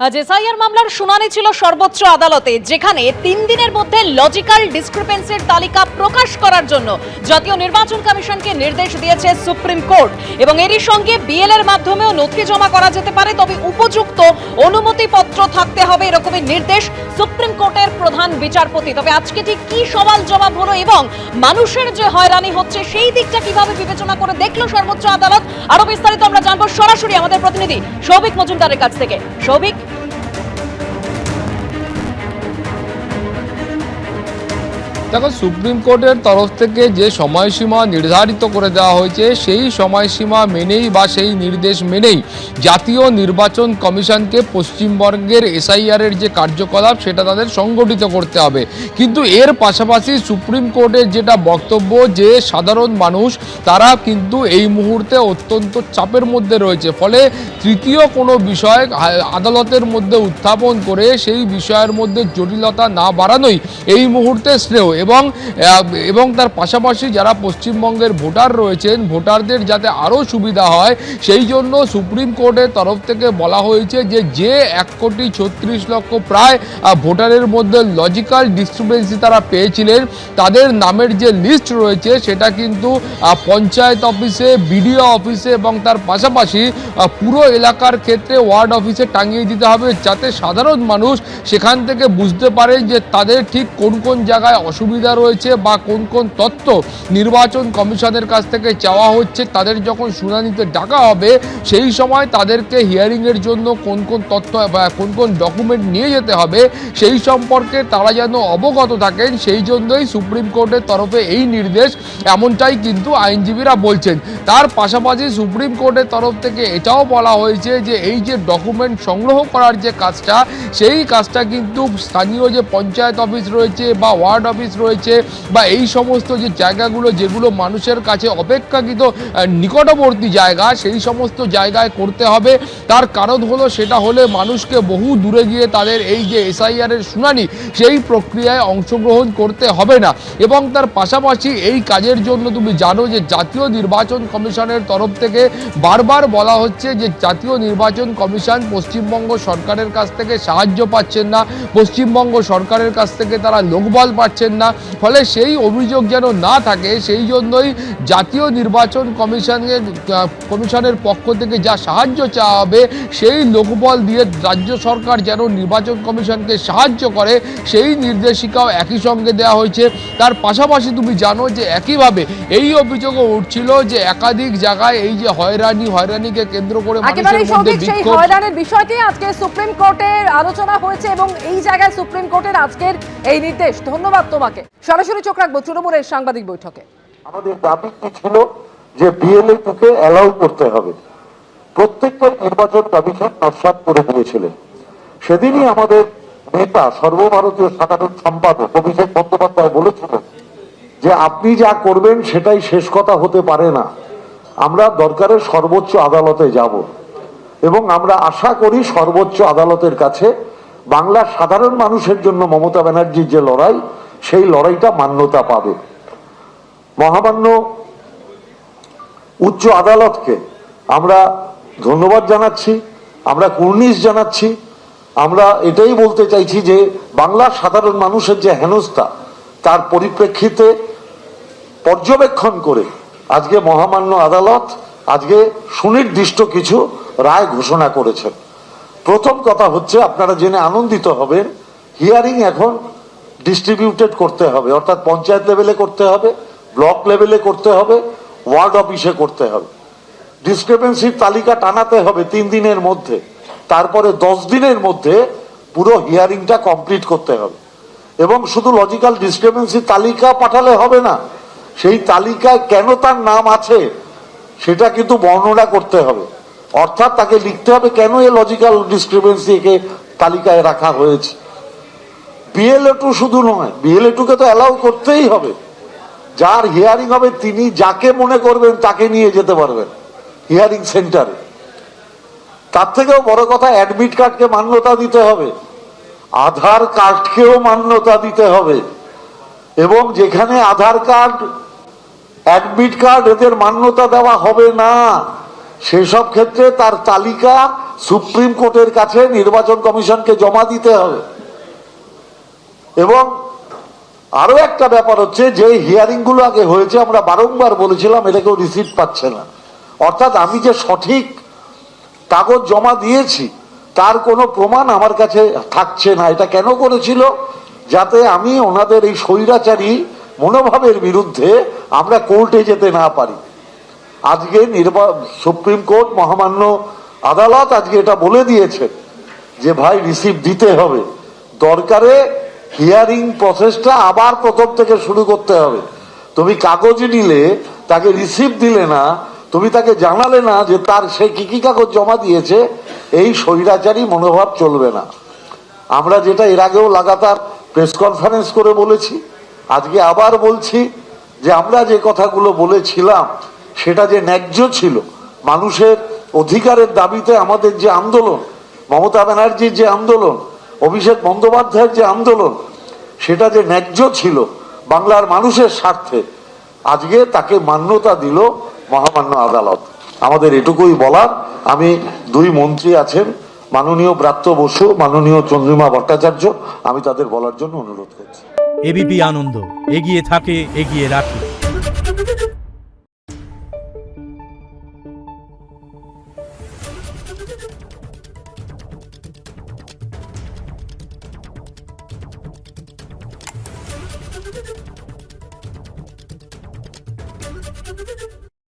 SIR মামলার শুনানি ছিল সর্বোচ্চ আদালতে, যেখানে 3 দিনের মধ্যে লজিক্যাল ডিসক্রিপেন্সির তালিকা প্রকাশ করার জন্য জাতীয় নির্বাচন কমিশনকে নির্দেশ দিয়েছে সুপ্রিম কোর্ট। এবং এরই সঙ্গে বিএল এর মাধ্যমেও নথি জমা করা যেতে পারে, তবে উপযুক্ত অনুমতিপত্র থাকতে হবে, এরকমই নির্দেশ সুপ্রিম কোর্টের প্রধান বিচারপতি। তবে আজকে ঠিক কি সওয়াল জবাব হলো এবং মানুষের যে হয়রানি হচ্ছে সেই দিকটা কিভাবে বিবেচনা করে দেখলো সর্বোচ্চ আদালত, আরো বিস্তারিত আমরা জানবো সরাসরি আমাদের প্রতিনিধি সৌভিক মজুমদারের কাছ থেকে। সৌভিক, দেখো, সুপ্রিম কোর্টের তরফ থেকে যে সময়সীমা নির্ধারিত করে দেওয়া হয়েছে সেই সময়সীমা মেনেই বা সেই নির্দেশ মেনেই জাতীয় নির্বাচন কমিশনকে পশ্চিমবঙ্গের এসআইআরের যে কার্যকলাপ সেটা তাদের সংগঠিত করতে হবে। কিন্তু এর পাশাপাশি সুপ্রিম কোর্টের যেটা বক্তব্য যে সাধারণ মানুষ তারা কিন্তু এই মুহূর্তে অত্যন্ত চাপের মধ্যে রয়েছে, ফলে তৃতীয় কোনো বিষয় আদালতের মধ্যে উত্থাপন করে সেই বিষয়ের মধ্যে জটিলতা না বাড়ানোই এই মুহূর্তে শ্রেয়। এবং তার পাশাপাশি যারা পশ্চিমবঙ্গের ভোটার রয়েছেন ভোটারদের যাতে আরও সুবিধা হয় সেই জন্য সুপ্রিম কোর্টের তরফ থেকে বলা হয়েছে যে 1,36,00,000 প্রায় ভোটারের মধ্যে লজিক্যাল ডিসক্রিপেন্সি তারা পেয়েছিলেন, তাদের নামের যে লিস্ট রয়েছে সেটা কিন্তু পঞ্চায়েত অফিসে, বিডিও অফিসে এবং তার পাশাপাশি পুরো এলাকার ক্ষেত্রে ওয়ার্ড অফিসে টাঙিয়ে দিতে হবে, যাতে সাধারণ মানুষ সেখান থেকে বুঝতে পারে যে তাদের ঠিক কোন কোন জায়গায় অসুবিধা রয়েছে বা কোন কোন তথ্য নির্বাচন কমিশনের কাছ থেকে চাওয়া হচ্ছে। তাদের যখন শুনানিতে ডাকা হবে সেই সময় তাদেরকে হিয়ারিংয়ের জন্য কোন কোন তথ্য বা কোন কোন ডকুমেন্ট নিয়ে যেতে হবে সেই সম্পর্কে তারা যেন অবগত থাকেন, সেই জন্যই সুপ্রিম কোর্টের তরফে এই নির্দেশ, এমনটাই কিন্তু আইনজীবীরা বলছেন। তার পাশাপাশি সুপ্রিম কোর্টের তরফ থেকে এটাও বলা হয়েছে যে এই যে ডকুমেন্ট সংগ্রহ করার যে কাজটা সেই কাজটা কিন্তু স্থানীয় যে পঞ্চায়েত অফিস রয়েছে বা ওয়ার্ড অফিস রয়েছে বা এই সমস্ত যে জায়গাগুলো যেগুলো মানুষের কাছে অপেক্ষাকৃত নিকটবর্তী জায়গা সেই সমস্ত জায়গায় করতে হবে। তার কারণ হলো সেটা হলে মানুষকে বহু দূরে গিয়ে তাদের এই যে এসআইআরের শুনানি সেই প্রক্রিয়ায় অংশগ্রহণ করতে হবে না। এবং তার পাশাপাশি এই কাজের জন্য তুমি জানো যে জাতীয় নির্বাচন কমিশনের তরফ থেকে বারবার বলা হচ্ছে যে জাতীয় নির্বাচন কমিশন পশ্চিমবঙ্গ সরকারের কাছ থেকে সাহায্য পাচ্ছেন না, পশ্চিমবঙ্গ সরকারের কাছ থেকে তারা লোকবল পাচ্ছেন না, ফলে সেই অভিযোগ যেন না থাকে সেই জন্যই জাতীয় নির্বাচন কমিশনের পক্ষ থেকে যা সাহায্য চাওয়া হবে সেই লোকবল দিয়ে রাজ্য সরকার যেন নির্বাচন কমিশনকে সাহায্য করে সেই নির্দেশিকাও একই সঙ্গে দেওয়া হয়েছে। তার পাশাপাশি তুমি জানো যে একইভাবে এই অভিযোগও উঠছিল যে একাধিক জায়গায় এই যে হয়রানিকে কেন্দ্র করে মানুষের মধ্যে বিক্ষোভ, হয়রানির বিষয়টি আজকে সুপ্রিম কোর্টের আলোচনা হয়েছে এবং এই জায়গায় সুপ্রিম কোর্টের আজকের এই নির্দেশ। ধন্যবাদ তোমাকে। সরাসরি চোখ রাখবো তৃণমূলের সাংবাদিক বৈঠকে। আমাদের দাবি কি ছিল যে বিএলএ কে অ্যালাউ করতে হবে, প্রত্যেকটা নির্বাচন কমিশন নস্যাৎ করে দিয়েছিলেন। সেদিনই আমাদের নেতা সর্বভারতীয় সাধারণ সম্পাদক অভিষেক বন্দ্যোপাধ্যায় বলেছিলেন যে আপনি যা করবেন সেটাই শেষ কথা হতে পারে না, আমরা দরকারে সর্বোচ্চ আদালতে যাব এবং আমরা আশা করি সর্বোচ্চ আদালতের কাছে বাংলার সাধারণ মানুষের জন্য মমতা ব্যানার্জির যে লড়াই সেই লড়াইটা মান্যতা পাবে। মহামান্য উচ্চ আদালতকে আমরা ধন্যবাদ জানাচ্ছি, আমরা কুর্নিশ জানাচ্ছি। আমরা এটাই বলতে চাইছি যে বাংলার সাধারণ মানুষের যে হেনস্থা তার পরিপ্রেক্ষিতে পর্যবেক্ষণ করে আজকে মহামান্য আদালত আজকে সুনির্দিষ্ট কিছু রায় ঘোষণা করেছেন। প্রথম কথা হচ্ছে, আপনারা জেনে আনন্দিত হবেন, হিয়ারিং এখন ডিস্ট্রিবিউটেড করতে হবে, অর্থাৎ পঞ্চায়েত লেভেলে করতে হবে, ব্লক লেভেলে করতে হবে, ওয়ার্ড অফিসে করতে হবে। ডিসক্রিপেন্সির তালিকা টানাতে হবে 3 দিনের মধ্যে, তারপরে 10 দিনের মধ্যে পুরো হিয়ারিংটা কমপ্লিট করতে হবে। এবং শুধু লজিক্যাল ডিসক্রিপেন্সির তালিকা পাঠালে হবে না, সেই তালিকায় কেন তার নাম আছে সেটা কিন্তু বর্ণনা করতে হবে, অর্থাৎ তাকে লিখতে হবে কেন এই লজিক্যাল ডিসক্রিপেন্সিকে তালিকায় রাখা হয়েছে। বিএলএ2 শুধু নয়, বিএলএ2 তো অ্যালাউ করতেই হবে। যার হিয়ারিং হবে তিনি যাকে মনে করবেন তাকে নিয়ে যেতে পারবেন হিয়ারিং সেন্টারে। তার থেকেও বড় কথা, অ্যাডমিট কার্ডকে মান্যতা দিতে হবে, আধার কার্ডকেও মান্যতা দিতে হবে। এবং যেখানে আধার কার্ড, অ্যাডমিট কার্ড এদের মান্যতা দেওয়া হবে না সেসব ক্ষেত্রে তার তালিকা সুপ্রিম কোর্টের কাছে নির্বাচন কমিশনকে জমা দিতে হবে। এবং আরো একটা ব্যাপার হচ্ছে, যে হিয়ারিং গুলো আগে হয়েছে আমরা বারংবার বলেছিলাম এটা কেউ রিসিভ পাচ্ছে না। অর্থাৎ আমি যে সঠিক কাগজ জমা দিয়েছি তার কোনো প্রমাণ আমার কাছে থাকছে না। এটা কেন করেছিল? যাতে আমি ওনাদের এই স্বৈরাচারী মনোভাবের বিরুদ্ধে আমরা কোর্টে যেতে না পারি। আজকে সুপ্রিম কোর্ট মহামান্য আদালত আজকে এটা বলে দিয়েছে যে ভাই রিসিভ দিতে হবে, দরকারে হিয়ারিং প্রসেসটা আবার প্রথম থেকে শুরু করতে হবে। তুমি কাগজ নিলে তাকে রিসিভ দিলে না, তুমি তাকে জানালে না যে তার সে কি কাগজ জমা দিয়েছে, এই স্বৈরাচারী মনোভাব চলবে না। আমরা যেটা এর আগেও লাগাতার প্রেস কনফারেন্স করে বলেছি, আজকে আবার বলছি যে আমরা যে কথাগুলো বলেছিলাম সেটা যে ন্যায্য ছিল, মানুষের অধিকারের দাবিতে আমাদের যে আন্দোলন, মমতা ব্যানার্জির যে আন্দোলন, অভিষেক বন্দ্যোপাধ্যায়ের যে আন্দোলন, সেটা যে ন্যায্য ছিল বাংলার মানুষের স্বার্থে, আজকে তাকে মান্যতা দিল মহামান্য আদালত। আমাদের এটুকুই বলার। আমি দুই মন্ত্রী আছেন, মাননীয় ব্রাত্য বসু, মাননীয় চন্দ্রিমা ভট্টাচার্য, আমি তাদের বলার জন্য অনুরোধ করছি। এবিপি আনন্দ, এগিয়ে থাকে, এগিয়ে রাখে। Thank you.